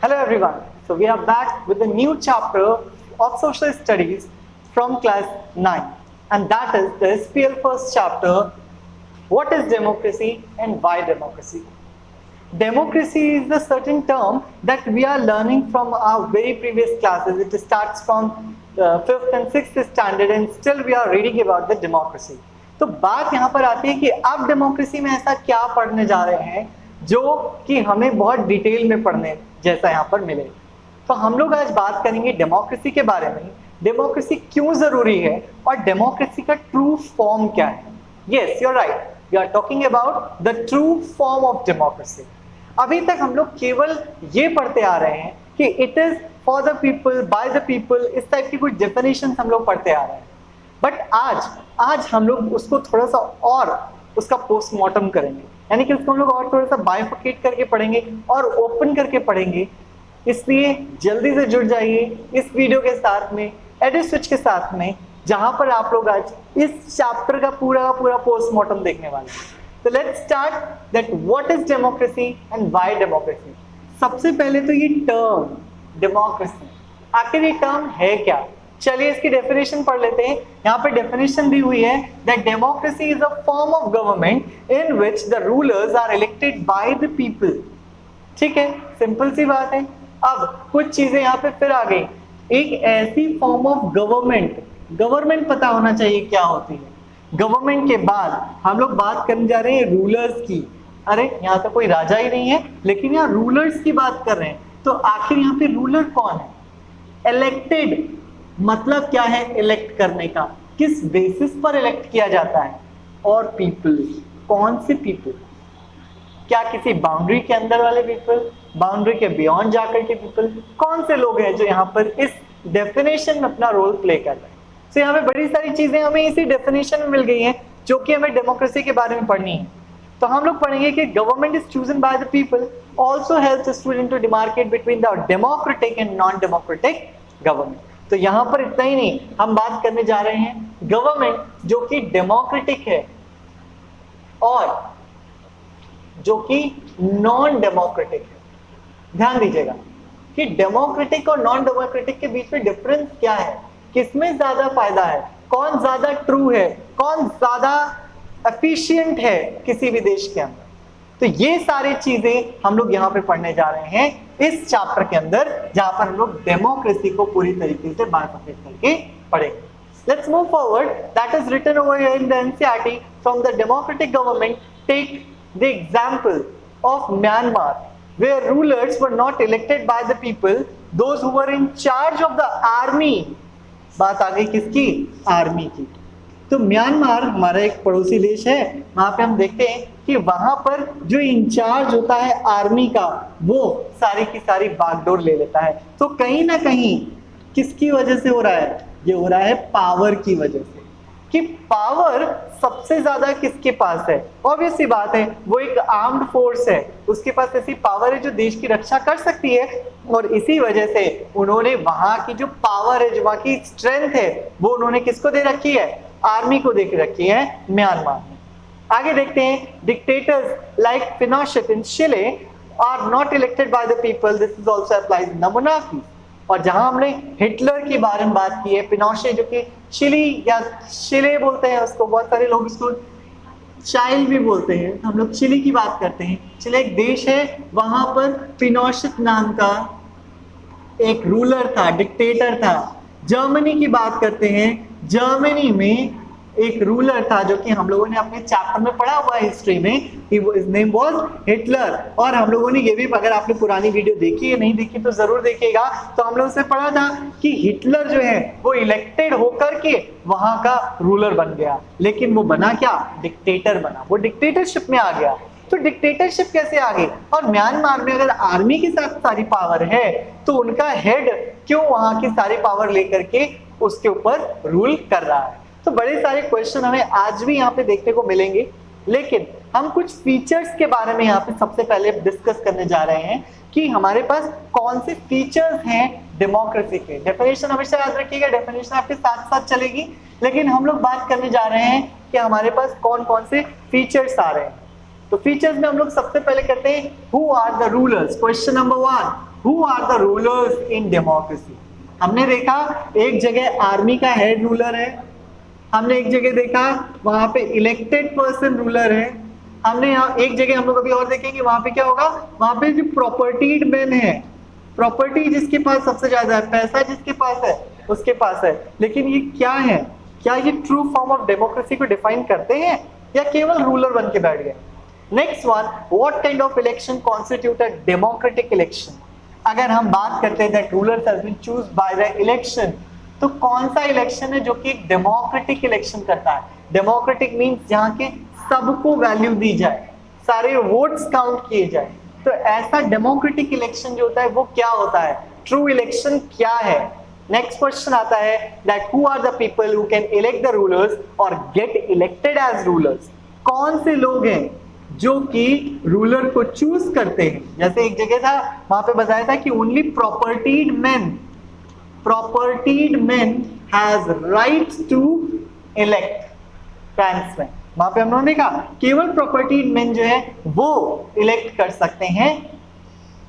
Hello everyone. So we are back with a new chapter of social studies from class 9, and that is the SPL first chapter, what is democracy and why democracy. Democracy is a certain term that we are learning from our very previous classes. It starts from 5th and 6th standard and still we are reading about the democracy. तो बात यहाँ पर आती है कि अब democracy में ऐसा क्या पढ़ने जा रहे हैं जो कि हमें बहुत डिटेल में पढ़ने जैसा यहाँ पर मिले। तो हम लोग आज बात करेंगे डेमोक्रेसी के बारे में, डेमोक्रेसी क्यों जरूरी है और डेमोक्रेसी का ट्रू फॉर्म क्या है। Yes, you are right, we are talking about the true form of democracy. अभी तक हम लोग केवल ये पढ़ते आ रहे हैं कि it is for the people, bye the people, इस टाइप की कुछ डेफिनेशन हम लोग पढ़ते आ रहे हैं। बट आज हम लोग उसको थोड़ा सा और उसका पोस्टमार्टम करेंगे, यानी कि उसको हम लोग और थोड़ा सा बाइफिकेट करके पढ़ेंगे और ओपन करके पढ़ेंगे। इसलिए जल्दी से जुड़ जाइए इस वीडियो के साथ में, एडिस्विच के साथ में, जहां पर आप लोग आज इस चैप्टर का पूरा पोस्टमार्टम देखने वाले हैं। तो let's start that what is democracy and why democracy. सबसे पहले तो ये टर्म डेमोक्रेसी, आखिर ये टर्म है क्या। चलिए इसकी डेफिनेशन पढ़ लेते हैं। यहाँ पे डेफिनेशन दी हुई है that democracy is a form of government in which the rulers are elected by the people. ठीक है, सिंपल सी बात है। अब कुछ चीजें यहाँ पे फिर आ गई। एक ऐसी फॉर्म ऑफ गवर्नमेंट, गवर्नमेंट पता होना चाहिए क्या होती है। गवर्नमेंट के बाद हम लोग बात करने जा रहे हैं रूलर्स की। अरे यहाँ तो कोई राजा ही नहीं है, लेकिन यहाँ रूलर्स की बात कर रहे हैं। तो आखिर यहाँ पे रूलर कौन है। इलेक्टेड मतलब क्या है, इलेक्ट करने का, किस बेसिस पर इलेक्ट किया जाता है। और पीपल, कौन से पीपल, क्या किसी बाउंड्री के अंदर वाले पीपल, बाउंड्री के बियॉन्ड जाकर के पीपल, कौन से लोग हैं जो यहाँ पर इस डेफिनेशन में अपना रोल प्ले कर रहे हैं। तो यहाँ पे बड़ी सारी चीजें हमें इसी डेफिनेशन में मिल गई हैं जो कि हमें डेमोक्रेसी के बारे में पढ़नी है। तो हम लोग पढ़ेंगे कि government is chosen by the people, also helps student to demarcate between the democratic and non democratic government. तो यहां पर इतना ही नहीं, हम बात करने जा रहे हैं गवर्नमेंट जो कि डेमोक्रेटिक है और जो कि नॉन डेमोक्रेटिक है। ध्यान दीजिएगा कि डेमोक्रेटिक और नॉन डेमोक्रेटिक के बीच में डिफरेंस क्या है, किसमें ज्यादा फायदा है, कौन ज्यादा ट्रू है, कौन ज्यादा एफिशिएंट है किसी भी देश के अंदर। तो ये सारी चीजें हम लोग यहाँ पे पढ़ने जा रहे हैं इस चैप्टर के अंदर, जहां पर हम लोग डेमोक्रेसी को पूरी तरीके से बाइफरकेट करके पढ़ेंगे। Let's move forward. That is written over here in the NCERT from the democratic government take the example of Myanmar where rulers were not elected by the people, those who were in charge of the army. बात आ गई किसकी, army की। तो Myanmar हमारा एक पड़ोसी देश है, वहां पे हम देखते हैं कि वहां पर जो इंचार्ज होता है आर्मी का, वो सारी की सारी बागडोर ले लेता है। तो कहीं ना कहीं किसकी वजह से हो रहा है, ये हो रहा है पावर की वजह से। कि पावर सबसे ज्यादा किसके पास है, ऑब्वियस सी बात है, वो एक आर्म्ड फोर्स है, उसके पास ऐसी पावर है जो देश की रक्षा कर सकती है। और इसी वजह से उन्होंने वहां की जो पावर है, जो वहां की स्ट्रेंथ है, वो उन्होंने किसको दे रखी है, आर्मी को दे रखी है म्यांमार में। आगे देखते हैं, dictators like Pinochet in Chile are not elected by the people, this is also applies in the monarchy. और जहां हमने हिटलर के बारे में बात की है, पिनोशे जो कि चिली या चिले बोलते हैं उसको, बहुत सारे लोग इसको चाइल्ड भी बोलते हैं, हम लोग चिली की बात करते हैं। चिले एक देश है, वहां पर पिनोशेट नाम का एक रूलर था, डिक्टेटर था। जर्मनी की बात करते हैं, जर्मनी में एक रूलर था जो कि हम लोगों ने अपने चैप्टर में पढ़ा हुआ है हिस्ट्री में, हिज नेम वाज हिटलर। और हम लोगों ने ये भी, अगर आपने पुरानी वीडियो देखी है, नहीं देखी तो जरूर देखिएगा, तो हम लोगों से पढ़ा था कि हिटलर जो है वो इलेक्टेड होकर के वहां का रूलर बन गया, लेकिन वो बना क्या, डिक्टेटर बना, वो डिक्टेटरशिप में आ गया। तो डिक्टेटरशिप कैसे आ गई। और म्यांमार में अगर आर्मी के साथ सारी पावर है तो उनका हेड क्यों वहां की सारी पावर लेकर के उसके ऊपर रूल कर रहा है। तो बड़े सारे क्वेश्चन हमें आज भी यहाँ पे देखने को मिलेंगे, लेकिन हम कुछ फीचर्स के बारे में यहाँ पे सबसे पहले डिस्कस करने जा रहे हैं कि हमारे पास कौन से फीचर्स हैं डेमोक्रेसी के। डेफिनेशन हमेशा याद रखिएगा, डेफिनेशन आपके साथ साथ चलेगी, लेकिन हम लोग बात करने जा रहे हैं कि हमारे पास कौन कौन से फीचर्स आ रहे हैं। तो फीचर्स में हम लोग सबसे पहले करते हैं who are the rulers. Question number 1, who are the rulers in democracy? हमने देखा एक जगह आर्मी का हेड रूलर है, हमने एक जगह देखा वहां पे इलेक्टेड पर्सन रूलर है, हमने यहाँ एक जगह हम लोग अभी और देखेंगे वहां पे क्या होगा, वहां पे जो प्रॉपर्टीड मैन है, प्रॉपर्टी जिसके पास सबसे ज्यादा है, पैसा जिसके पास है उसके पास है। लेकिन ये क्या है, क्या ये ट्रू फॉर्म ऑफ डेमोक्रेसी को डिफाइन करते हैं या केवल रूलर बन के बैठ गए? Next one, what kind of election constitute a democratic election? अगर हम बात करते हैं that rulers has been choose by the election, तो कौन सा इलेक्शन है जो कि एक डेमोक्रेटिक इलेक्शन करता है? डेमोक्रेटिक मींस जहां के सबको वैल्यू दी जाए, सारे वोट्स काउंट किए जाए। तो ऐसा डेमोक्रेटिक इलेक्शन जो होता है वो क्या होता है? ट्रू इलेक्शन क्या है? नेक्स्ट क्वेश्चन आता है that who are the people who can elect the rulers और गेट इलेक्टेड एज रूलर्स? कौन से लोग हैं जो कि रूलर को चूज करते हैं? जैसे एक जगह था वहां पे बताया था कि only propertied man has right to elect France में। वहां पे हम लोगों ने देखा केवल प्रॉपर्टीड मैन जो है वो इलेक्ट कर सकते हैं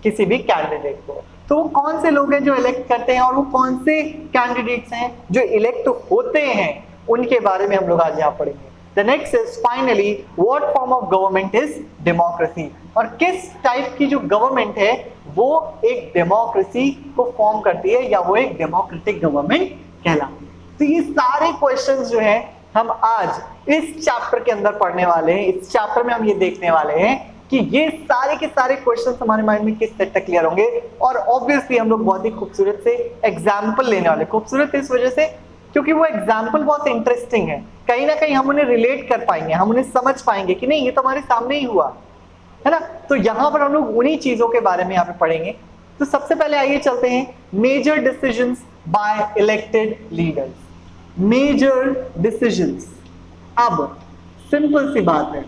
किसी भी कैंडिडेट को। तो वो कौन से लोग हैं जो इलेक्ट करते हैं और वो कौन से कैंडिडेट्स हैं जो इलेक्ट होते हैं, उनके बारे में हम लोग आज यहाँ पढ़ेंगे। The next is finally what form of government is democracy? और किस टाइप की जो गवर्नमेंट है वो एक डेमोक्रेसी को फॉर्म करती है या वो एक डेमोक्रेटिक गवर्नमेंट कहलाती है। तो ये सारे क्वेश्चंस जो हैं हम आज इस चैप्टर के अंदर पढ़ने वाले हैं। इस चैप्टर में हम ये देखने वाले हैं कि ये सारे के सारे क्वेश्चंस हमारे माइंड में किस सेट तक क्लियर होंगे। और ऑब्वियसली हम लोग बहुत ही खूबसूरत से एग्जाम्पल लेने वाले। खूबसूरत इस वजह से क्योंकि वो एग्जाम्पल बहुत इंटरेस्टिंग है, कहीं ना कहीं हम उन्हें रिलेट कर पाएंगे, हम उन्हें समझ पाएंगे कि नहीं ये तो हमारे सामने ही हुआ है ना। तो यहाँ पर हम लोग उन्हीं चीजों के बारे में यहाँ पे पढ़ेंगे। तो सबसे पहले आइए चलते हैं major decisions by elected leaders. Major decisions, अब सिंपल सी बात है,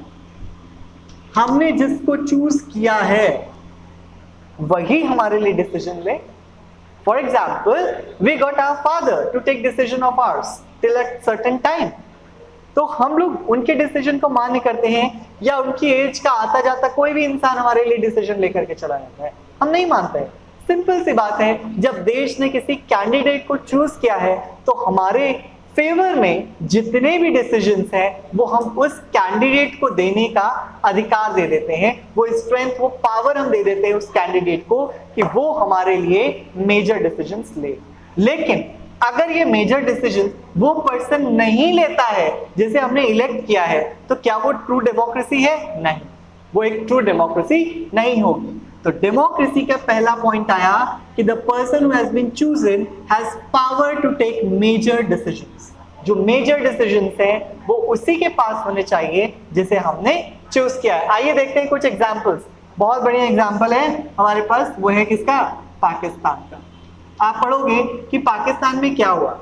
हमने जिसको चूज किया है वही हमारे लिए डिसीजन ले। For example, we got our father to take decision of ours till a certain time. तो हम लोग उनके डिसीजन को मान्य करते हैं या उनकी एज का आता जाता कोई भी इंसान हमारे लिए डिसीजन लेकर के चला जाता है, हम नहीं मानते हैं। सिंपल सी बात है, जब देश ने किसी कैंडिडेट को चूज किया है तो हमारे फेवर में जितने भी डिसीजंस हैं वो हम उस कैंडिडेट को देने का अधिकार दे देते हैं, वो स्ट्रेंथ, वो पावर हम दे देते हैं उस कैंडिडेट को कि वो हमारे लिए मेजर डिसीजंस ले। लेकिन अगर ये मेजर डिसीजन वो पर्सन नहीं लेता है जिसे हमने इलेक्ट किया है, तो क्या वो ट्रू डेमोक्रेसी है? नहीं, वो एक ट्रू डेमोक्रेसी नहीं होगी। तो डेमोक्रेसी का पहला पॉइंट आया कि the person who has been chosen has power to take major decisions. जो मेजर डिसीजंस हैं वो उसी के पास होने चाहिए जिसे हमने चूज किया है। आइए देखते हैं कुछ एग्जांपल्स। बहुत बढ़िया एग्जांपल है हमारे पास, वो है किसका? पाकिस्तान का। आप पढ़ोगे कि पाकिस्तान में क्या हुआ।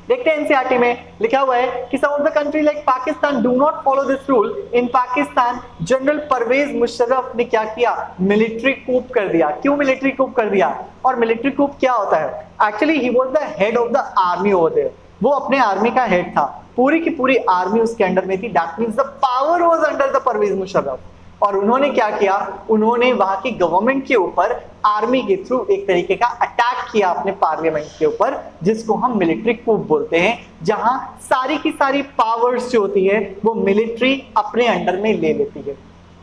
देखते हैं एनसीईआरटी में लिखा हुआ है कि some of the country like Pakistan do not follow this rule. In Pakistan general Parvez Musharraf ने क्या किया? मिलिट्री कूप कर दिया। क्यों मिलिट्री कूप कर दिया? और मिलिट्री कूप क्या होता है? Actually he was the head of the army over there. वो अपने आर्मी का हेड था, पूरी की पूरी आर्मी उसके अंडर में थी। That means the power was under the Pervez Musharraf. और उन्होंने क्या किया? उन्होंने वहां की गवर्नमेंट के ऊपर आर्मी के थ्रू एक तरीके का अटैक किया अपने पार्लियामेंट के ऊपर, जिसको हम मिलिट्री कूप बोलते हैं, जहां सारी की सारी पावर्स जो होती है वो मिलिट्री अपने अंडर में ले लेती है।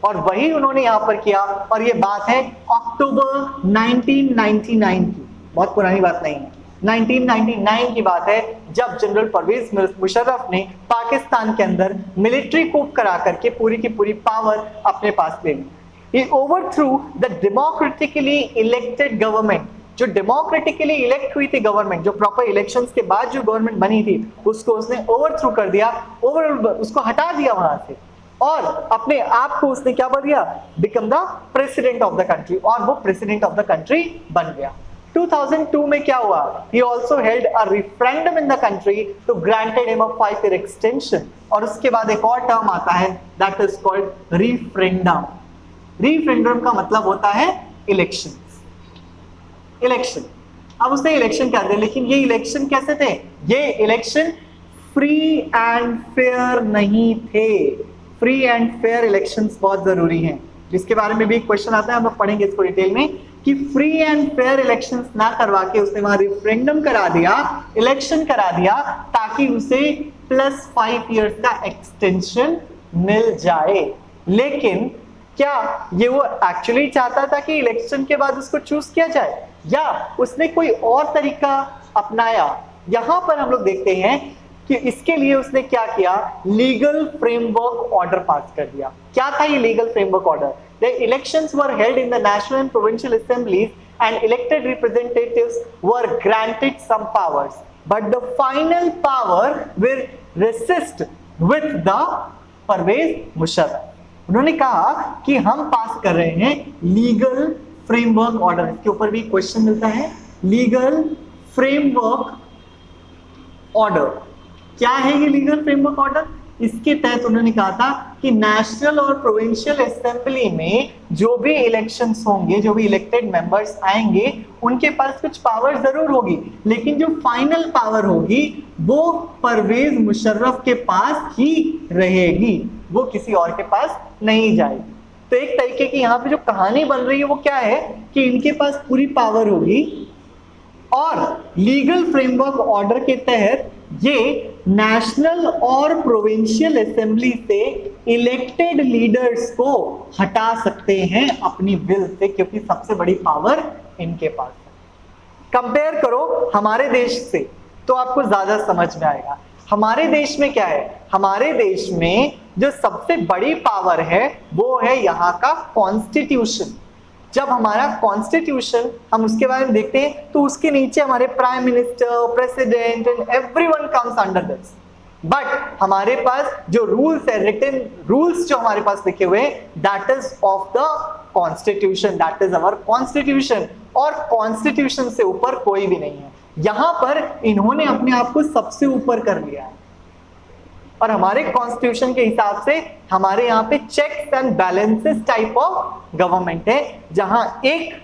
और वही उन्होंने यहां पर किया। और ये बात है अक्टूबर 1999 की, बहुत पुरानी बात नहीं है, 1999 की बात है, जब जनरल परवेज मुशर्रफ ने पाकिस्तान के अंदर मिलिट्री कूप करा करके पूरी की पूरी पावर अपने पास ले ली। He overthrew the democratically elected government। जो डेमोक्रेटिकली इलेक्ट हुई थी गवर्नमेंट, जो प्रॉपर इलेक्शंस के बाद जो गवर्नमेंट बनी थी, उसको उसने ओवरथ्रू कर दिया, उसको हटा दिया वहां से, और अपने आप को उसने क्या बन दिया? Become the president of the country. और वो प्रेसिडेंट ऑफ द कंट्री बन गया। 2002 में क्या हुआ? He also held a referendum in the country to granted him a 5-year extension। और उसके बाद एक और टर्म आता है, that is called referendum। referendum का मतलब होता है इलेक्शन। इलेक्शन, अब उसने इलेक्शन कर दिया, लेकिन ये इलेक्शन कैसे थे? ये इलेक्शन फ्री एंड फेयर नहीं थे। फ्री एंड फेयर इलेक्शंस बहुत जरूरी हैं। जिसके बारे में भी एक क्वेश्चन आता है, हम लोग पढ़ेंगे इसको डिटेल में, कि फ्री एंड फेयर इलेक्शंस ना करवा के उसने वहां रेफरेंडम करा दिया, इलेक्शन करा दिया, ताकि उसे +5 इयर्स का एक्सटेंशन मिल जाए। लेकिन क्या ये वो एक्चुअली चाहता था कि इलेक्शन के बाद उसको चूज किया जाए, या उसने कोई और तरीका अपनाया? यहां पर हम लोग देखते हैं कि इसके लिए उसने क्या किया, लीगल फ्रेमवर्क ऑर्डर पास कर दिया। क्या था ये legal framework order? The elections were held in the national and provincial assemblies and elected representatives were granted some powers, but the final power will resist with the Pervez Musharraf. उन्होंने कहा कि हम पास कर रहे हैं लीगल फ्रेमवर्क ऑर्डर। इसके ऊपर भी क्वेश्चन मिलता है, लीगल फ्रेमवर्क ऑर्डर क्या है ये लीगल फ्रेमवर्क ऑर्डर? इसके तहत उन्होंने कहा था कि नेशनल और प्रोविंशियल असेंबली में जो भी इलेक्शंस होंगे, जो भी इलेक्टेड मेंबर्स आएंगे, उनके पास कुछ पावर जरूर होगी, लेकिन जो फाइनल पावर होगी वो परवेज मुशर्रफ के पास ही रहेगी, वो किसी और के पास नहीं जाएगी। तो एक तरीके की यहाँ पे जो कहानी बन रही है वो क्या है कि इनके पास पूरी पावर होगी, और लीगल फ्रेमवर्क ऑर्डर के तहत ये नेशनल और प्रोविंशियल असेंबली से इलेक्टेड लीडर्स को हटा सकते हैं अपनी विल से, क्योंकि सबसे बड़ी पावर इनके पास है। कंपेयर करो हमारे देश से तो आपको ज्यादा समझ में आएगा। हमारे देश में क्या है? हमारे देश में जो सबसे बड़ी पावर है वो है यहाँ का कॉन्स्टिट्यूशन। जब हमारा कॉन्स्टिट्यूशन हम उसके बारे में देखते हैं तो उसके नीचे हमारे prime minister, president and everyone comes under this. But हमारे पास जो रूल्स है, रिटन रूल्स जो हमारे पास लिखे हुए हैं, that is of the constitution, that is our constitution. और कॉन्स्टिट्यूशन से ऊपर कोई भी नहीं है। यहां पर इन्होंने अपने आप को सबसे ऊपर कर लिया है, और हमारे कॉन्स्टिट्यूशन के हिसाब से हमारे यहाँ पे checks and balances type of government है, जहां एक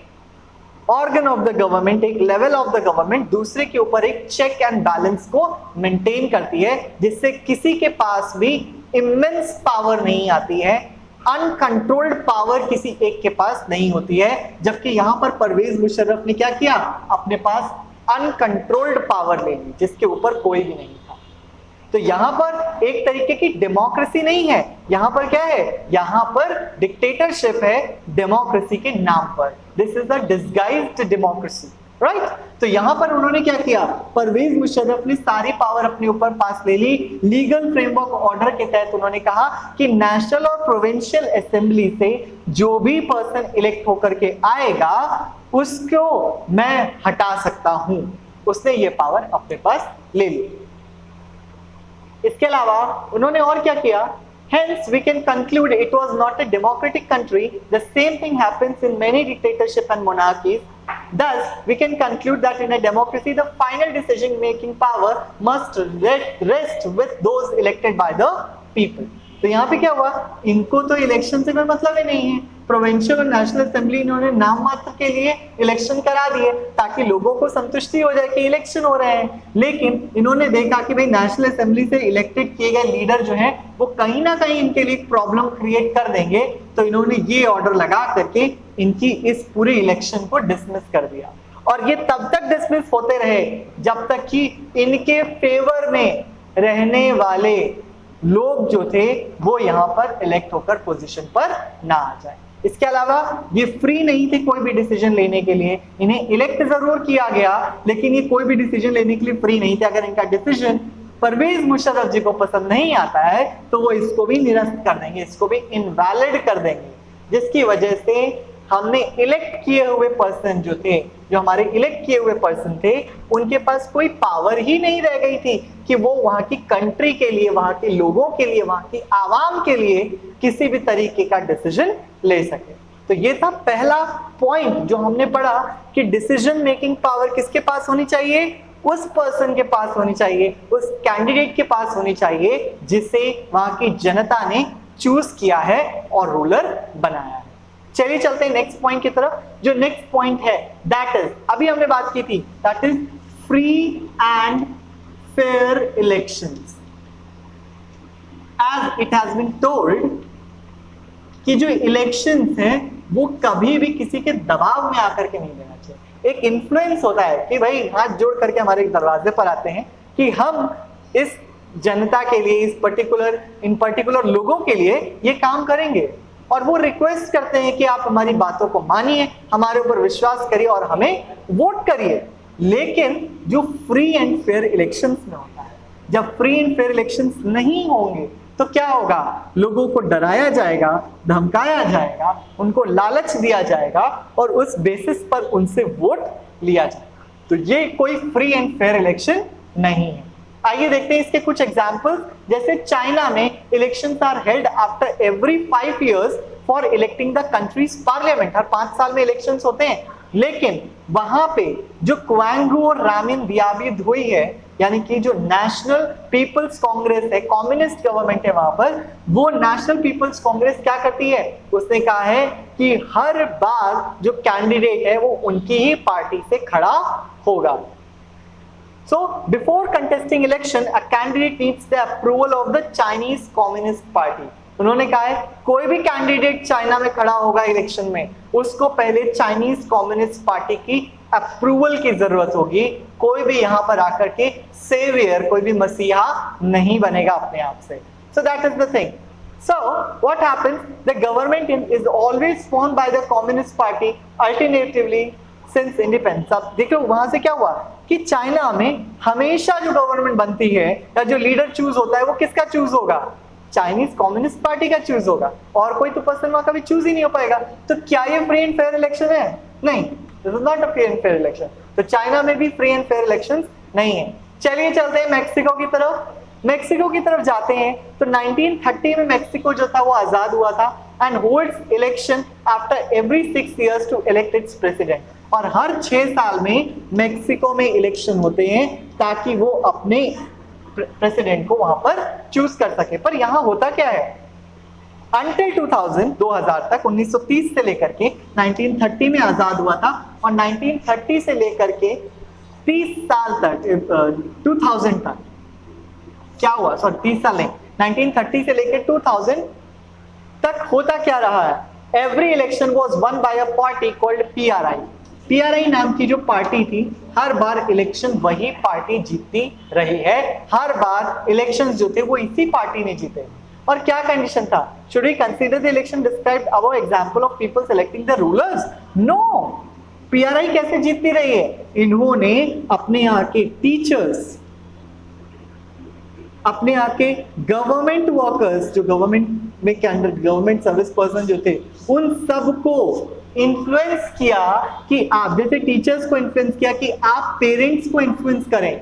ऑर्गन ऑफ द गवर्नमेंट, एक लेवल ऑफ द गवर्नमेंट दूसरे के ऊपर एक चेक एंड बैलेंस को मेंटेन करती है, जिससे किसी के पास भी इमेंस पावर नहीं आती है, अनकंट्रोल्ड पावर किसी एक के पास नहीं होती है। जबकि यहां पर परवेज मुशर्रफ ने क्या किया, अपने पास अनकंट्रोल्ड पावर ले ली, जिसके ऊपर कोई भी नहीं था। तो यहां पर एक तरीके की डेमोक्रेसी नहीं है, यहां पर क्या है, यहां पर डिक्टेटरशिप है डेमोक्रेसी के नाम पर। This is the disguised democracy, right? तो यहां पर उन्होंने क्या किया, परवेज मुशर्रफ ने सारी पावर अपने ऊपर पास ले ली। लीगल फ्रेमवर्क ऑर्डर के तहत उन्होंने कहा कि नेशनल और प्रोविंशियल असेंबली से जो भी पर्सन इलेक्ट होकर के आएगा उसको मैं हटा सकता हूं। उसने ये पावर अपने पास ले ली। इसके अलावा उन्होंने और क्या किया, hence we can conclude it was not a democratic country. The same thing happens in many dictatorship and monarchies. Thus we can conclude that in a democracy the final decision making power must rest with those elected by the people. तो यहाँ पे क्या हुआ, इनको तो election से कोई मतलब ही नहीं है। प्रोविंशियल और नेशनल असेंबली इन्होंने नाम मात्र के लिए इलेक्शन करा दिए ताकि लोगों को संतुष्टि हो जाए कि इलेक्शन हो रहे हैं, लेकिन इन्होंने देखा कि भाई नेशनल असेंबली से इलेक्टेड किए गए लीडर जो हैं वो कहीं ना कहीं इनके लिए प्रॉब्लम क्रिएट कर देंगे, तो इन्होंने ये ऑर्डर लगा करके इनकी इस पूरे इलेक्शन को डिसमिस कर दिया। और ये तब तक डिसमिस होते रहे जब तक कि इनके फेवर में रहने वाले लोग जो थे वो यहाँ पर इलेक्ट होकर पोजीशन पर ना आ जाए। इसके अलावा ये फ्री नहीं थे कोई भी डिसीजन लेने के लिए, इन्हें इलेक्ट जरूर किया गया लेकिन ये कोई भी डिसीजन लेने के लिए फ्री नहीं थे। अगर इनका डिसीजन परवेज मुशर्रफ जी को पसंद नहीं आता है तो वो इसको भी निरस्त कर देंगे, इसको भी इनवैलिड कर देंगे, जिसकी वजह से हमने इलेक्ट किए हुए पर्सन जो थे, जो हमारे इलेक्ट किए हुए पर्सन थे, उनके पास कोई पावर ही नहीं रह गई थी कि वो वहां की कंट्री के लिए, वहां के लोगों के लिए, वहां की आवाम के लिए किसी भी तरीके का डिसीजन ले सके। तो ये था पहला पॉइंट जो हमने पढ़ा कि डिसीजन मेकिंग पावर किसके पास होनी चाहिए, उस पर्सन के पास होनी चाहिए, उस कैंडिडेट के पास होनी चाहिए जिसे वहां की जनता ने चूज किया है और रूलर बनाया है। चलिए चलते हैं नेक्स्ट पॉइंट की तरफ। जो नेक्स्ट पॉइंट है दैट इज, अभी हमने बात की थी, that is free and fair elections. As it has been told कि जो इलेक्शंस हैं वो कभी भी किसी के दबाव में आकर के नहीं देना चाहिए। एक इन्फ्लुएंस होता है कि भाई हाथ जोड़ करके हमारे दरवाजे पर आते हैं कि हम इस जनता के लिए, इन पर्टिकुलर लोगों के लिए ये काम करेंगे, और वो रिक्वेस्ट करते हैं कि आप हमारी बातों को मानिए, हमारे ऊपर विश्वास करिए और हमें वोट करिए। लेकिन जो फ्री एंड फेयर इलेक्शंस में होता है, जब फ्री एंड फेयर इलेक्शंस नहीं होंगे तो क्या होगा? लोगों को डराया जाएगा, धमकाया जाएगा, उनको लालच दिया जाएगा और उस बेसिस पर उनसे वोट लिया जाएगा। तो ये कोई फ्री एंड फेयर इलेक्शन नहीं है। आइए देखते हैं इसके कुछ एग्जांपल्स। जैसे चाइना में elections are held after every 5 years for electing the country's parliament. हर 5 साल में इलेक्शंस होते हैं, लेकिन वहां पे जो क्वांगू और रामिन दियाबी धुई है, यानी कि जो नेशनल पीपल्स कांग्रेस है, कम्युनिस्ट गवर्नमेंट है वहां पर, वो नेशनल पीपल्स कांग्रेस क्या करती है? उसने कहा है कि हर बार जो कैंडिडेट है वो उनकी ही पार्टी से खड़ा होगा। So before contesting election, a candidate needs the approval of the Chinese Communist Party. उन्होंने कहा है कोई भी कैंडिडेट चाइना में खड़ा होगा इलेक्शन में, उसको पहले चाइनीज कम्युनिस्ट पार्टी की अप्रूवल की जरूरत होगी। कोई भी यहाँ पर आकर के सेवियर, कोई भी मसीहा नहीं बनेगा अपने आप से। So that is the thing. So what happens? The government is always formed by the Communist Party alternatively since independence। अब देखो वहां से क्या हुआ कि चाइना में हमेशा जो गवर्नमेंट बनती है या जो लीडर चूज होता है वो किसका चूज होगा? चाइनीज कम्युनिस्ट पार्टी का चूज होगा, और कोई तो पर्सन वहां कभी चूज ही नहीं हो पाएगा। तो क्या ये फ्री एंड फेयर इलेक्शन है? नहीं, this is not a free and fair election. तो चाइना में भी फ्री एंड फेयर इलेक्शन नहीं है। चलिए चलते हैं मैक्सिको की तरफ। मैक्सिको की तरफ जाते हैं तो 1930 में मैक्सिको जो था वो आजाद हुआ था and holds election after every 6 years to elect its president. और हर 6 साल में मैक्सिको में इलेक्शन होते हैं ताकि वो अपने प्रेसिडेंट को वहां पर चूज कर सके। पर यहां होता क्या है? अंटिल 2000 तक, 1930 से लेकर के 1930 में आजाद हुआ था, और 1930 से लेकर के 30 साल तक 2000 तक क्या हुआ? सॉरी 30 साल नहीं, 1930 से लेकर 2000 तक होता क्या रहा है? Every election was one by a party called PRI. PRI नाम की जो पार्टी थी, हर बार इलेक्शन वही पार्टी जीतती रही है। हर बार इलेक्शंस जो थे वो इसी पार्टी ने जीते। और क्या कंडीशन था? Should we consider the election described above example of people selecting the rulers? No. PRI कैसे जीतती रही है? इन्होंने अपने यहाँ के टीचर्स, अपने यहाँ के गवर्नमेंट वर्कर्स, जो गवर्नमेंट में कैंडिडेट, गवर्नमेंट सर्विस पर्सन जो थे, उन सबको इन्फ्लुएंस किया कि आप, जैसे टीचर्स को इन्फ्लुएंस किया कि आप पेरेंट्स को इन्फ्लुएंस करें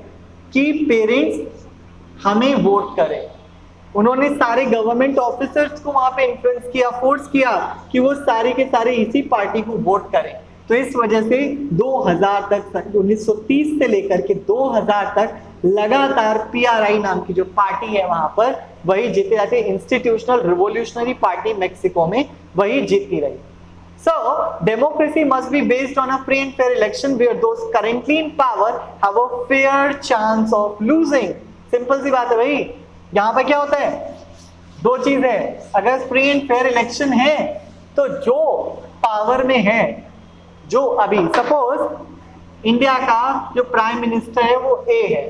कि पेरेंट्स हमें वोट करें। उन्होंने सारे गवर्नमेंट ऑफिसर्स को वहां पे इन्फ्लुएंस किया, फोर्स किया कि वो सारे के सारे इसी पार्टी को वोट करें। तो इस वजह से 2000 तक, 1930 से लेकर के 2000 तक लगातार पीआरआई नाम की जो पार्टी है वहां पर वही जीते जाते, इंस्टीट्यूशनल रिवोल्यूशनरी पार्टी मैक्सिको में वही जीतती रही। So, democracy must be based on a free and fair election where those currently in power have a fair chance of losing. Simple सी बात है भाई। यहाँ पे क्या होता है? 2 चीजें। अगर फ्री एंड फेयर इलेक्शन है तो जो पावर में है, जो अभी सपोज इंडिया का जो प्राइम मिनिस्टर है वो ए है,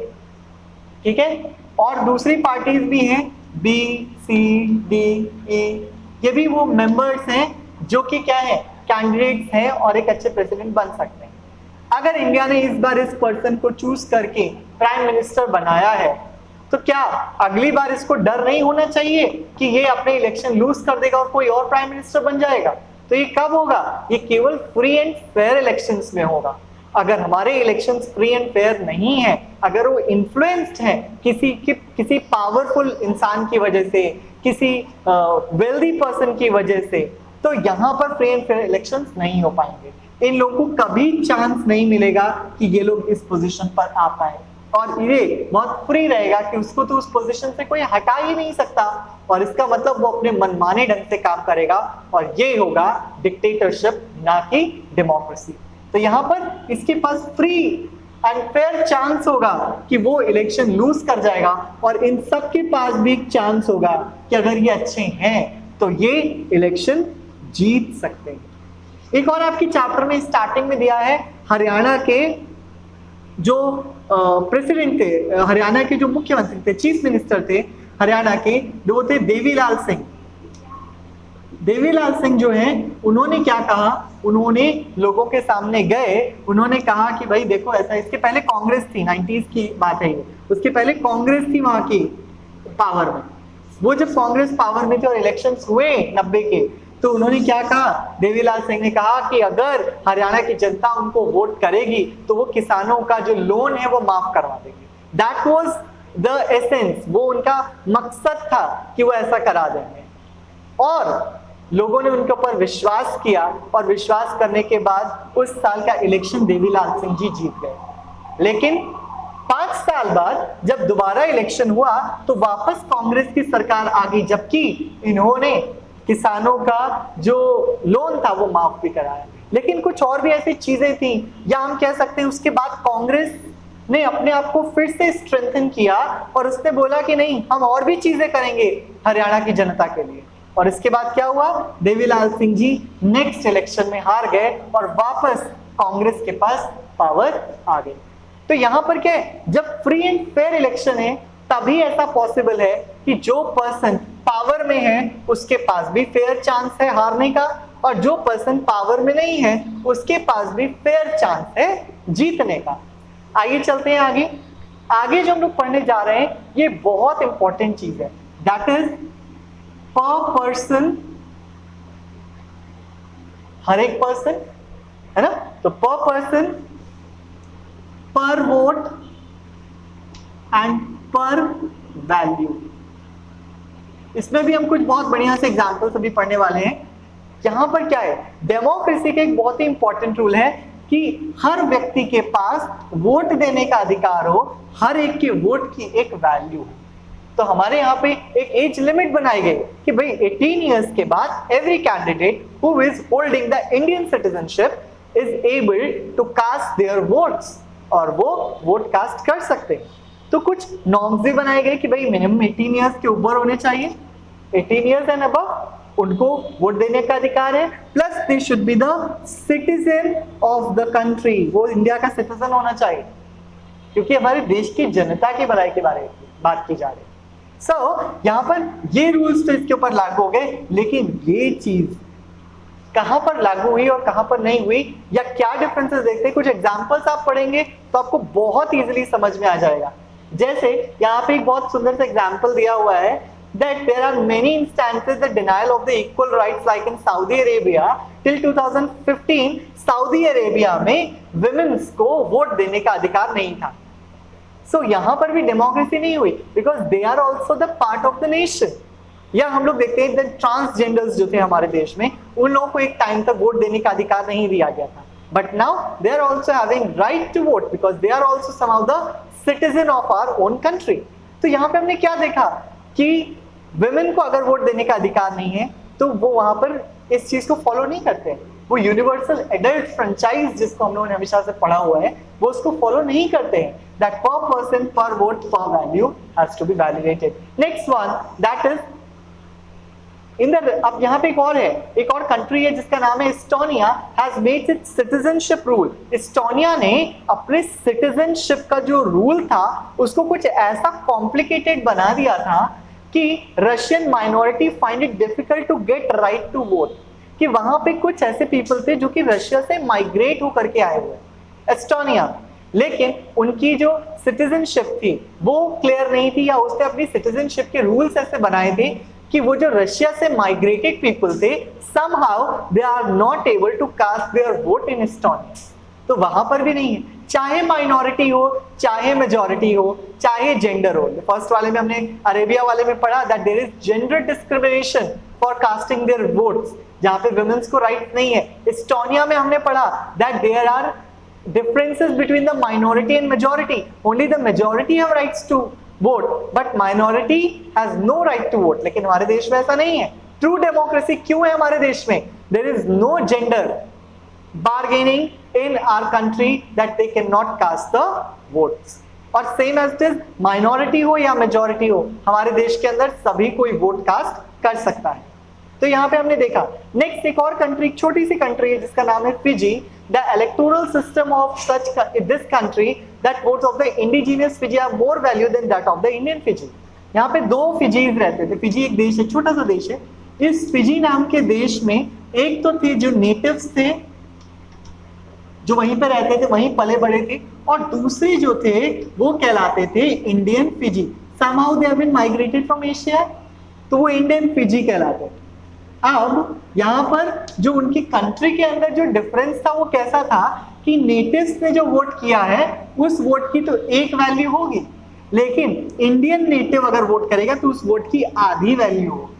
ठीक है, और दूसरी पार्टीज भी हैं बी, सी, डी, ई, ये भी वो मेंबर्स हैं जो कि क्या है? कैंडिडेट्स हैं और एक अच्छे प्रेसिडेंट बन सकते हैं। अगर इंडिया ने इस बार इस पर्सन को चूज करके प्राइम मिनिस्टर बनाया है तो क्या अगली बार इसको डर नहीं होना चाहिए कि ये अपने इलेक्शन लूज कर देगा और कोई और प्राइम मिनिस्टर बन जाएगा? तो ये कब होगा? ये केवल फ्री एंड फेयर इलेक्शंस में होगा। अगर हमारे इलेक्शंस फ्री एंड फेयर नहीं है, अगर वो इन्फ्लुएंस्ड है किसी पावरफुल इंसान की वजह से, किसी वेल्दी पर्सन की वजह से, तो यहाँ पर फ्री एंड फेयर इलेक्शंस नहीं हो पाएंगे। इन लोगों को कभी चांस नहीं मिलेगा कि ये लोग इस पोजीशन पर आ पाए, और ये बहुत फ्री रहेगा कि उसको तो उस पोजीशन से कोई हटा ही नहीं सकता, और इसका मतलब वो अपने मनमाने ढंग से काम करेगा, और ये होगा डिक्टेटरशिप, ना कि डेमोक्रेसी। तो यहाँ पर इसके पास फ्री एंड फेयर चांस होगा कि वो इलेक्शन लूज कर जाएगा, और इन सब के पास भी एक चांस होगा कि अगर ये अच्छे हैं तो ये इलेक्शन जीत सकते हैं। एक और आपकी चैप्टर में स्टार्टिंग में दिया है, हरियाणा के जो प्रेसिडेंट थे, हरियाणा के जो मुख्यमंत्री थे, चीफ मिनिस्टर थे हरियाणा के, वो थे देवीलाल सिंह। देवीलाल सिंह जो हैं, उन्होंने क्या कहा, उन्होंने लोगों के सामने गए, उन्होंने कहा कि भाई देखो ऐसा, इसके पहले कांग्रेस थी, 90s की बात है ये, उसके पहले कांग्रेस थी वहां की पावर में। वो जब कांग्रेस पावर में थी और इलेक्शंस हुए 90 के, तो उन्होंने क्या कहा, देवीलाल सिंह ने कहा कि अगर हरियाणा की जनता उनको वोट करेगी तो वो किसानों का जो लोन है वो माफ करवा देंगे। दैट वाज द एसेंस, वो उनका मकसद था कि वो ऐसा करा देंगे। और लोगों ने उनके ऊपर विश्वास किया, और विश्वास करने के बाद उस साल का इलेक्शन देवीलाल सिंह जी जीत गए। लेकिन 5 साल बाद जब दोबारा इलेक्शन हुआ तो वापस कांग्रेस की सरकार आ गई, जबकि इन्होंने किसानों का जो लोन था वो माफ भी कराया। लेकिन कुछ और भी ऐसी चीजें थी, या हम कह सकते हैं उसके बाद कांग्रेस ने अपने आप को फिर से स्ट्रेंथन किया और उसने बोला कि नहीं, हम और भी चीजें करेंगे हरियाणा की जनता के लिए। और इसके बाद क्या हुआ, देवीलाल सिंह जी नेक्स्ट इलेक्शन में हार गए और वापस कांग्रेस के पास पावर आ गई। तो यहां पर क्या है, जब फ्री एंड फेयर इलेक्शन है तभी ऐसा पॉसिबल है कि जो पर्सन पावर में है उसके पास भी फेयर चांस है हारने का, और जो पर्सन पावर में नहीं है उसके पास भी फेयर चांस है जीतने का। आइए चलते हैं आगे। आगे जो हम लोग पढ़ने जा रहे हैं ये बहुत इंपॉर्टेंट चीज है, दैट इज पर पर्सन, हर एक पर्सन है ना, तो पर पर्सन, पर वोट एंड पर वैल्यू। इसमें भी हम कुछ बहुत बढ़िया से एग्जांपल्स अभी पढ़ने वाले हैं। यहां पर क्या है, डेमोक्रेसी का एक बहुत ही इंपॉर्टेंट रूल है कि हर व्यक्ति के पास वोट देने का अधिकार हो, हर एक के वोट की एक वैल्यू हो। तो हमारे यहाँ पे एक एज लिमिट बनाई गई कि भाई 18 इयर्स के बाद every candidate who is holding the Indian citizenship is able to cast their votes, और वो वोट कास्ट कर सकते हैं। तो कुछ नॉर्म्स भी बनाए गए कि भाई मिनिमम 18 इयर्स के ऊपर होने चाहिए, 18 इयर्स एंड अबव उनको वोट देने का अधिकार है, plus they should be the citizen of the country, वो इंडिया का सिटीजन होना चाहिए, क्योंकि हमारे देश की जनता की भलाई के बारे में बात की जा रही है। यहाँ पर ये रूल्स तो इसके ऊपर लागू हो गए, लेकिन ये चीज कहां पर लागू हुई और कहां पर नहीं हुई, या क्या डिफरेंसेस देखते हैं, कुछ एग्जांपल्स आप पढ़ेंगे तो आपको बहुत इजीली समझ में आ जाएगा। जैसे यहाँ पे एक बहुत सुंदर सा एग्जांपल दिया हुआ है, that there are many instances the denial of the equal rights like in Saudi Arabia till 2015 Saudi Arabia में women's को वोट देने का अधिकार नहीं था। So यहाँ पर भी डेमोक्रेसी नहीं हुई, because they are also the part of the nation। या हम लोग देखते हैं ट्रांसजेंडर्स जो थे हमारे देश में, उन लोगों को एक टाइम तक वोट देने का अधिकार नहीं दिया गया था, but now they are also having right to vote because they are also somehow the citizen of our own country. तो यहाँ पे हमने क्या देखा कि वुमेन को अगर वोट देने का अधिकार नहीं है तो वो वहां पर इस चीज को फॉलो नहीं करते हैं, वो यूनिवर्सल एडल्ट फ्रेंचाइज जिसको हम लोगों ने हमेशा से पढ़ा हुआ है वो उसको फॉलो नहीं करते हैं। दैट पर पर्सन पर वोट पर value has to be validated. Next one that is अब यहाँ पे एक और कंट्री है जिसका नाम है Estonia, has made it's citizenship rule. Estonia ने अपने सिटीजनशिप का जो रूल था उसको कुछ ऐसा कॉम्प्लिकेटेड बना दिया था कि Russian minority find it difficult to get right to vote, कि वहां पे कुछ ऐसे पीपल थे जो कि रशिया से माइग्रेट होकर के आए हुए एस्टोनिया, लेकिन उनकी जो सिटीजनशिप थी वो क्लियर नहीं थी, या उसने अपनी सिटीजनशिप के रूल्स ऐसे बनाए थे कि वो जो रशिया से माइग्रेटेड पीपल थे somehow they are not able to cast their vote in Estonia। तो वहां पर भी नहीं है, चाहे माइनॉरिटी हो चाहे मेजॉरिटी हो चाहे जेंडर हो। फर्स्ट वाले में हमने अरेबिया वाले में पढ़ा that there is gender discrimination for casting their votes, जहां पे वुमेन्स को राइट नहीं है। एस्टोनिया में हमने पढ़ा that there are differences between the minority and majority, only the majority have rights to vote but minority has no right to vote। लेकिन हमारे देश में ऐसा नहीं है। ट्रू डेमोक्रेसी क्यों है हमारे देश में? there is no gender bargaining in our country that they cannot cast the votes। और same as it is minority हो या मेजॉरिटी हो, हमारे देश के अंदर सभी कोई वोट कास्ट कर सकता है। तो यहाँ पे हमने देखा। नेक्स्ट एक और कंट्री, छोटी सी कंट्री है जिसका नाम है Fiji. The electoral system of such this country that votes of the indigenous Fiji are more value than that of the Indian Fiji. यहाँ पे दो फिजीज रहते थे। फिजी एक देश है, छोटा सा देश है। इस फिजी नाम के देश में एक तो थे जो नेटिव्स थे, जो वहीं पे रहते थे, वहीं पले बड़े थे, और दूसरे जो थे वो कहलाते थे Indian Fiji. somehow they have been migrated from Asia, तो वो इंडियन फिजी कहलाते हैं। अब यहाँ पर जो उनकी कंट्री के अंदर जो डिफरेंस था वो कैसा था कि नेटिव्स ने जो वोट किया है उस वोट की तो एक वैल्यू होगी, लेकिन इंडियन नेटिव अगर वोट करेगा तो उस वोट की आधी वैल्यू होगी।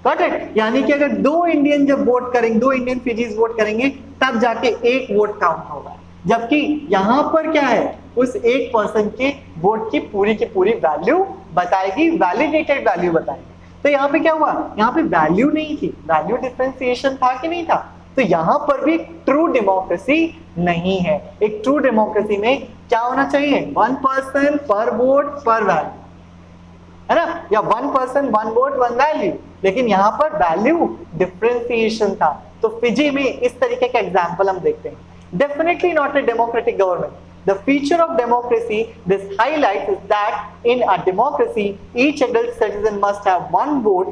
Got it? यानी कि अगर दो इंडियन जब वोट करेंगे, दो इंडियन फिजीज वोट करेंगे, तब जाके एक वोट काउंट होगा। जबकि यहां पर क्या है, उस एक पर्सन के वोट की पूरी वैल्यू बताएगी, वैलिडेटेड वैल्यू बताएगी। तो यहाँ पे क्या हुआ, यहाँ पे वैल्यू नहीं थी, वैल्यू डिफरेंशिएशन था कि नहीं था? तो यहाँ पर भी ट्रू डेमोक्रेसी नहीं है। एक ट्रू डेमोक्रेसी में क्या होना चाहिए, वन पर्सन पर वोट पर वैल्यू, है ना, या one person one vote one value. लेकिन यहाँ पर वैल्यू डिफरेंशिएशन था। तो फिजी में इस तरीके का एग्जाम्पल हम देखते हैं। Definitely not a democratic government. The feature of democracy this highlights is that in a democracy, each adult citizen must have one vote,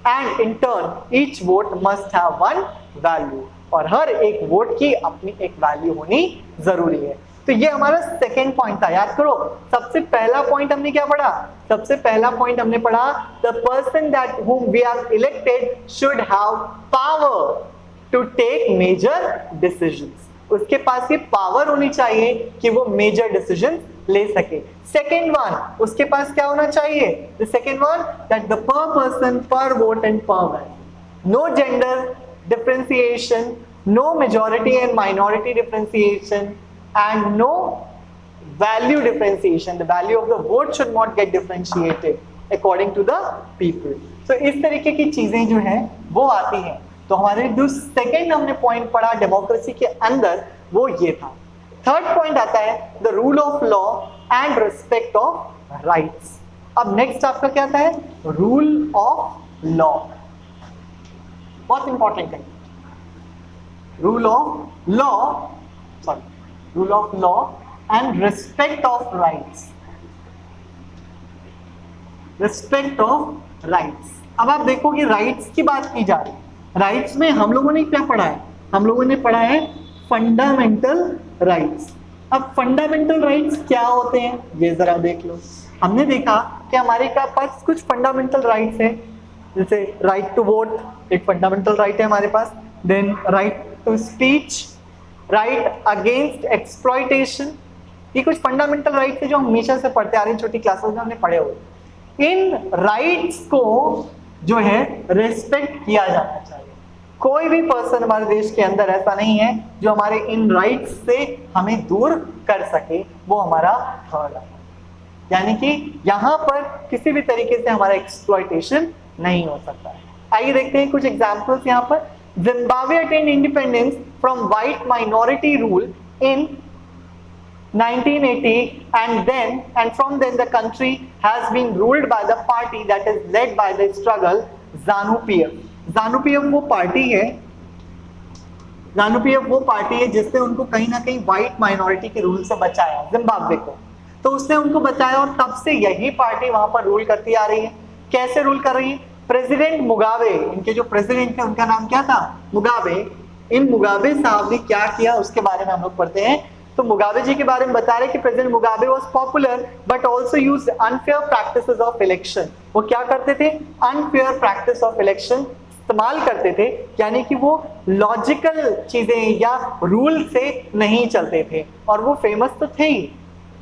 and in turn, each vote must have one value. और हर एक vote की अपनी एक value होनी जरूरी है। तो ये हमारा सेकेंड पॉइंट था। याद करो, सबसे पहला पॉइंट हमने क्या पढ़ा? सबसे पहला पॉइंट हमने पढ़ा, the person that whom we have elected should have power to take major decisions. उसके पास ये पावर होनी चाहिए कि वो मेजर डिसीजन ले सके। सेकेंड वन, उसके पास क्या होना चाहिए? The second one, that the per person पर vote and per value, no gender differentiation, no majority and minority differentiation, and no value differentiation. The value of the vote should not get differentiated according to the people. तो इस तरीके की चीजें जो है वो आती हैं। तो हमारे जो सेकेंड हमने पॉइंट पढ़ा डेमोक्रेसी के अंदर वो ये था। थर्ड पॉइंट आता है the rule of law and respect of rights. अब नेक्स्ट आपका क्या आता है, रूल ऑफ लॉ। बहुत इंपॉर्टेंट है, rule of law, sorry, rule of law and respect of rights. Respect of rights. अब आप देखो कि राइट्स की बात की जा रही है। राइट्स में हम लोगों ने क्या पढ़ा है? हम लोगों ने पढ़ा है फंडामेंटल राइट्स। अब फंडामेंटल राइट्स क्या होते हैं ये जरा देख लो। हमने देखा कि हमारे पास कुछ फंडामेंटल राइट्स हैं, जैसे राइट टू वोट एक फंडामेंटल राइट है हमारे पास, then right to speech, right against exploitation. ये कुछ फंडामेंटल राइट्स है जो हम हमेशा से पढ़ते आ रहे हैं, छोटी क्लासेस में हमने पढ़े हुए। इन राइट्स को जो है रिस्पेक्ट किया जाना चाहिए। कोई भी पर्सन हमारे देश के अंदर ऐसा नहीं है जो हमारे इन राइट्स से हमें दूर कर सके, वो हमारा थर्ड है। यानी कि यहाँ पर किसी भी तरीके से हमारा एक्सप्लॉयटेशन नहीं हो सकता है। आइए देखते हैं कुछ एग्जांपल्स यहाँ पर। Zimbabwe attend independence from white minority rule in 1980 and from then the country has been ruled by the party that is led by the struggle ZANU-PF। ZANU-PF वो पार्टी है, ZANU-PF वो पार्टी है जिसने उनको कहीं ना कहीं व्हाइट माइनॉरिटी के रूल से बचाया जिम्बाब्वे को। तो उसने उनको बचाया और तब से यही पार्टी वहां पर रूल करती आ रही है। कैसे रूल कर रही है? प्रेसिडेंट मुगाबे, इनके जो प्रेसिडेंट है उनका नाम क्या था? मुगाबे। इन मुगाबे साहब ने क्या किया उसके बारे में हम लोग पढ़ते हैं। तो मुगाबे जी के बारे में बता रहे कि president Mugabe was popular but also used unfair practices of election. वो क्या करते थे? अनफेयर प्रैक्टिस ऑफ इलेक्शन इस्तेमाल करते थे, यानी कि वो लॉजिकल चीजें या रूल से नहीं चलते थे, और वो फेमस तो थे ही।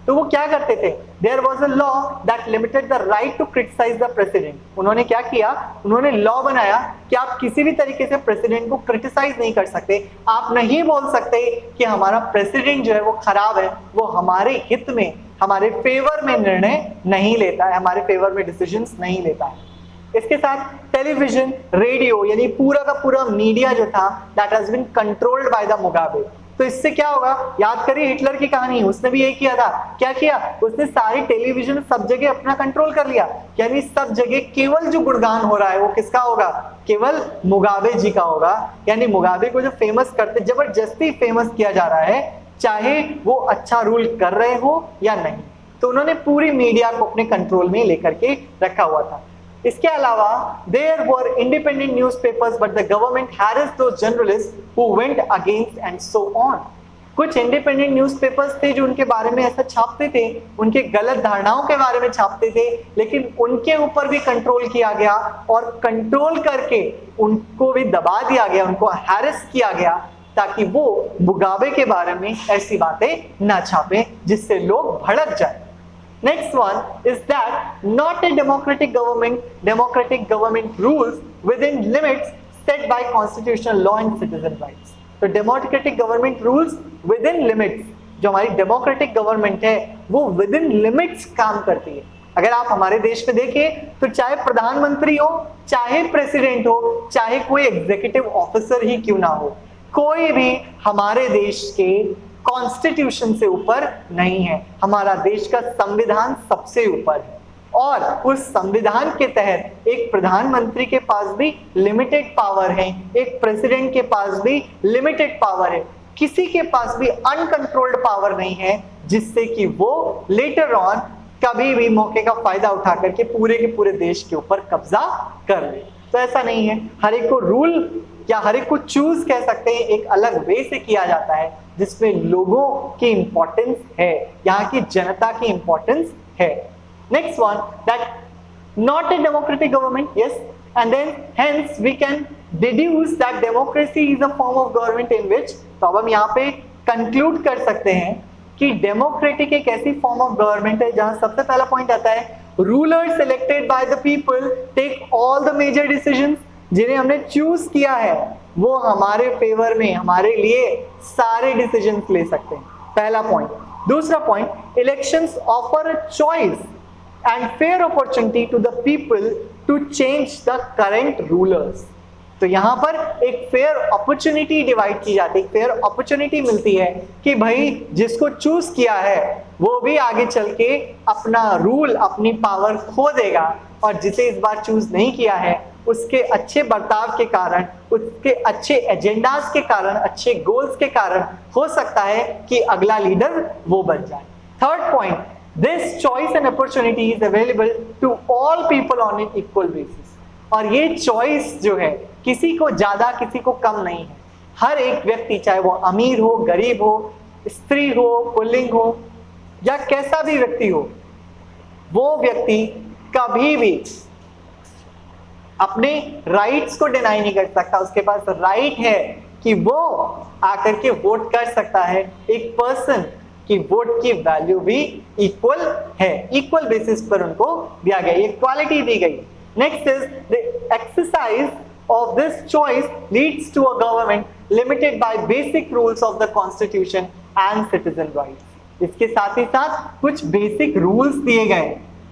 तो वो क्या करते थे? There was a law that limited the right to criticise the president. उन्होंने क्या किया? उन्होंने लॉ बनाया कि आप किसी भी तरीके से प्रेसिडेंट को क्रिटिसाइज नहीं कर सकते। आप नहीं बोल सकते कि हमारा प्रेसिडेंट जो है वो खराब है, वो हमारे हित में, हमारे फेवर में निर्णय नहीं लेता है, हमारे फेवर में डिसीजंस नहीं लेता है। इसके साथ टेलीविजन, रेडियो, यानी पूरा का पूरा मीडिया जो था that has been controlled by the Mugabe. तो इससे क्या होगा, याद करिए हिटलर की कहानी, उसने भी यही किया था। क्या किया, उसने सारी टेलीविजन सब जगह अपना कंट्रोल कर लिया, यानी सब जगह केवल जो गुणगान हो रहा है वो किसका होगा, केवल मुगाबे जी का होगा। यानी मुगाबे को जो फेमस करते, जबरदस्ती फेमस किया जा रहा है, चाहे वो अच्छा रूल कर रहे हो या नहीं। तो उन्होंने पूरी मीडिया को अपने कंट्रोल में लेकर के रखा हुआ था। इसके अलावा there were independent newspapers but the government harassed those journalists who went against and so on. कुछ इंडिपेंडेंट न्यूज़पेपर्स थे जो उनके बारे में ऐसा छापते थे, उनके गलत धारणाओं के बारे में छापते थे, लेकिन उनके ऊपर भी कंट्रोल किया गया और कंट्रोल करके उनको भी दबा दिया गया, उनको हैरेस किया गया, ताकि वो मुगाबे के बारे में ऐसी बातें ना छापे जिससे लोग भड़क जाए। Next one is that not a democratic government rules within limits set by constitutional law and citizen rights. तो democratic government rules within limits, जो हमारी democratic government है वो within limits काम करती है। अगर आप हमारे देश में देखें तो चाहे प्रधानमंत्री हो, चाहे प्रेसिडेंट हो, चाहे कोई एग्जीक्यूटिव ऑफिसर ही क्यों ना हो, कोई भी हमारे देश के कॉन्स्टिट्यूशन से ऊपर नहीं है। हमारा देश का संविधान सबसे ऊपर है और उस संविधान के तहत एक प्रधानमंत्री के पास भी लिमिटेड पावर है, एक प्रेसिडेंट के पास भी लिमिटेड पावर है, किसी के पास भी अनकंट्रोल्ड पावर नहीं है जिससे कि वो लेटर ऑन कभी भी मौके का फायदा उठा करके पूरे के पूरे देश के ऊपर कब्जा कर ले। तो ऐसा नहीं है, हर एक को रूल या हर एक को चूज कह सकते हैं, एक अलग वे से किया जाता है जिसमें लोगों की इंपॉर्टेंस है, यहाँ की जनता की इंपॉर्टेंस है। Next one, that not a democratic government, yes, and then hence we can deduce that democracy is a form of government in which, तो अब हम यहाँ पे कंक्लूड कर सकते हैं कि डेमोक्रेटिक एक ऐसी फॉर्म ऑफ गवर्नमेंट है जहां सबसे पहला पॉइंट आता है, rulers elected by the people take all the major decisions, जिन्हें हमने चूज किया है वो हमारे फेवर में, हमारे लिए सारे डिसीजंस ले सकते हैं, पहला पॉइंट। दूसरा point, elections offer a choice and fair opportunity to the people to change the current rulers. तो यहाँ पर एक फेयर अपॉर्चुनिटी डिवाइड की जाती है, फेयर अपॉर्चुनिटी मिलती है कि भाई जिसको चूज किया है वो भी आगे चल के अपना रूल, अपनी पावर खो देगा, और जिसे इस बार चूज नहीं किया है उसके अच्छे बर्ताव के कारण, उसके अच्छे एजेंडास के कारण, अच्छे गोल्स के कारण हो सकता है कि अगला लीडर वो बन जाए। Third point, this choice and opportunity is available to all people on an equal basis. और ये चॉइस जो है किसी को ज्यादा किसी को कम नहीं है, हर एक व्यक्ति चाहे वो अमीर हो, गरीब हो, स्त्री हो, पुल्लिंग हो या कैसा भी व्यक्ति हो, वो व्यक्ति कभी भी अपने राइट्स को डिनाई नहीं कर सकता। उसके पास राइट है कि वो आकर के वोट कर सकता है। एक पर्सन की वोट की वैल्यू भी इक्वल है, इक्वल बेसिस पर उनको दिया गया, इक्वालिटी दी गई। Next is the exercise of this choice leads to a government limited by basic rules of the constitution and citizen rights. इसके साथ ही साथ कुछ बेसिक रूल्स दिए गए,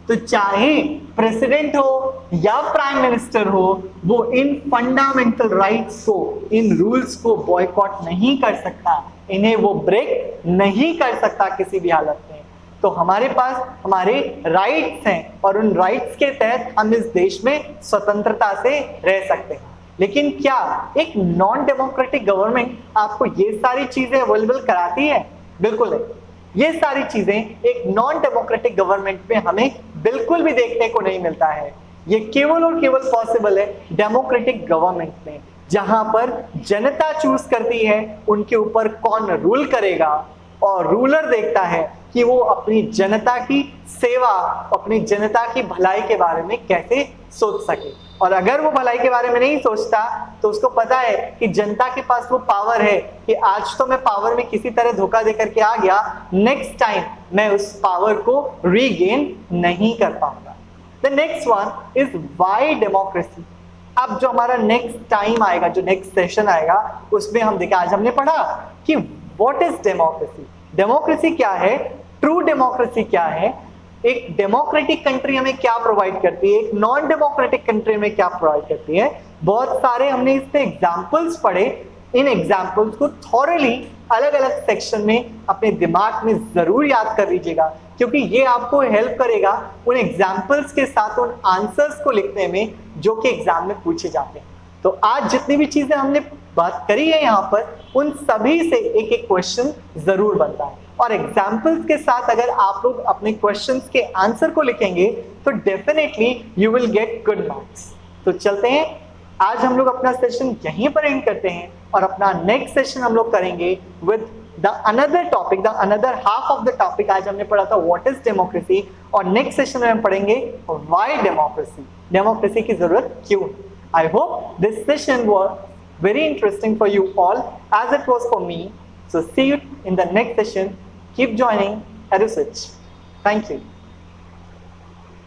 तो चाहे प्रेसिडेंट हो या प्राइम मिनिस्टर हो, वो इन फंडामेंटल राइट्स को, इन रूल्स को बॉयकॉट नहीं कर सकता, इन्हें वो ब्रेक नहीं कर सकता किसी भी हालत में। तो हमारे पास हमारे राइट्स हैं और उन राइट्स के तहत हम इस देश में स्वतंत्रता से रह सकते हैं। लेकिन क्या एक नॉन डेमोक्रेटिक गवर्नमेंट आपको ये सारी चीजें अवेलेबल कराती है? बिल्कुल नहीं। ये सारी चीजें एक नॉन डेमोक्रेटिक गवर्नमेंट में हमें बिल्कुल भी देखने को नहीं मिलता है। ये केवल और केवल पॉसिबल है डेमोक्रेटिक गवर्नमेंट में, जहां पर जनता चूज करती है उनके ऊपर कौन रूल करेगा, और रूलर देखता है कि वो अपनी जनता की सेवा, अपनी जनता की भलाई के बारे में कैसे सोच सके। और अगर वो भलाई के बारे में नहीं सोचता तो उसको पता है कि जनता के पास वो पावर है कि आज तो मैं पावर में किसी तरह धोखा दे करके आ गया, नेक्स्ट टाइम मैं उस पावर को रीगेन नहीं कर पाऊंगा। The next one is why democracy. अब जो हमारा नेक्स्ट टाइम आएगा, जो नेक्स्ट सेशन आएगा, उसमें हम देखें, आज हमने पढ़ा कि व्हाट इज डेमोक्रेसी, डेमोक्रेसी क्या है, ट्रू डेमोक्रेसी क्या है, एक डेमोक्रेटिक कंट्री हमें क्या प्रोवाइड करती है, एक नॉन डेमोक्रेटिक कंट्री में क्या प्रोवाइड करती है। बहुत सारे हमने इसमें एग्जांपल्स पढ़े इन एग्जाम्पल्स को थॉरली अलग अलग सेक्शन में अपने दिमाग में जरूर याद कर लीजिएगा, क्योंकि ये आपको हेल्प करेगा उन एग्जाम्पल्स के साथ उन आंसर्स को लिखने में जो कि एग्जाम में पूछे जाते हैं। तो आज जितनी भी चीजें हमने बात करी है यहाँ पर, उन सभी से एक एक क्वेश्चन जरूर बनता है, और एग्जाम्पल्स के साथ अगर आप लोग अपने क्वेश्चंस के आंसर को लिखेंगे तो definitely you will get good marks. तो चलते हैं, आज हम लोग अपना सेशन यहीं पर एंड करते हैं, और अपना नेक्स्ट सेशन हम लोग करेंगे with the another topic, the another half of the topic. आज हमने पढ़ा था व्हाट इज डेमोक्रेसी, और नेक्स्ट सेशन में हम पढ़ेंगे व्हाई डेमोक्रेसी, डेमोक्रेसी की जरूरत क्यों। I hope this session was very interesting for you all as it was for me. So see you in the next session. Keep joining EduSwitch. Thank you.